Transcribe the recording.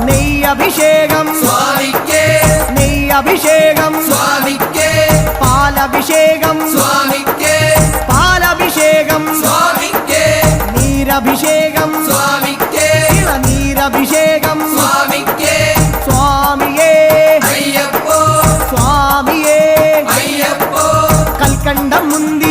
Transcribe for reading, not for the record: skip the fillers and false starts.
നെയ്യഭിഷേകം സ്വാമിക്കേ നെയ്യഭിഷേകം സ്വാമിക്കേ പാലഭിഷേകം സ്വാമിക്കേ പാലഭിഷേകം സ്വാമിക്കേ നീരഭിഷേകം സ്വാമിക്കേ നീരഭിഷേകം സ്വാമിക്കേ സ്വാമിയേ അയ്യപ്പോ സ്വാമിയേ അയ്യപ്പോ കൽക്കണ്ടം മുന്തി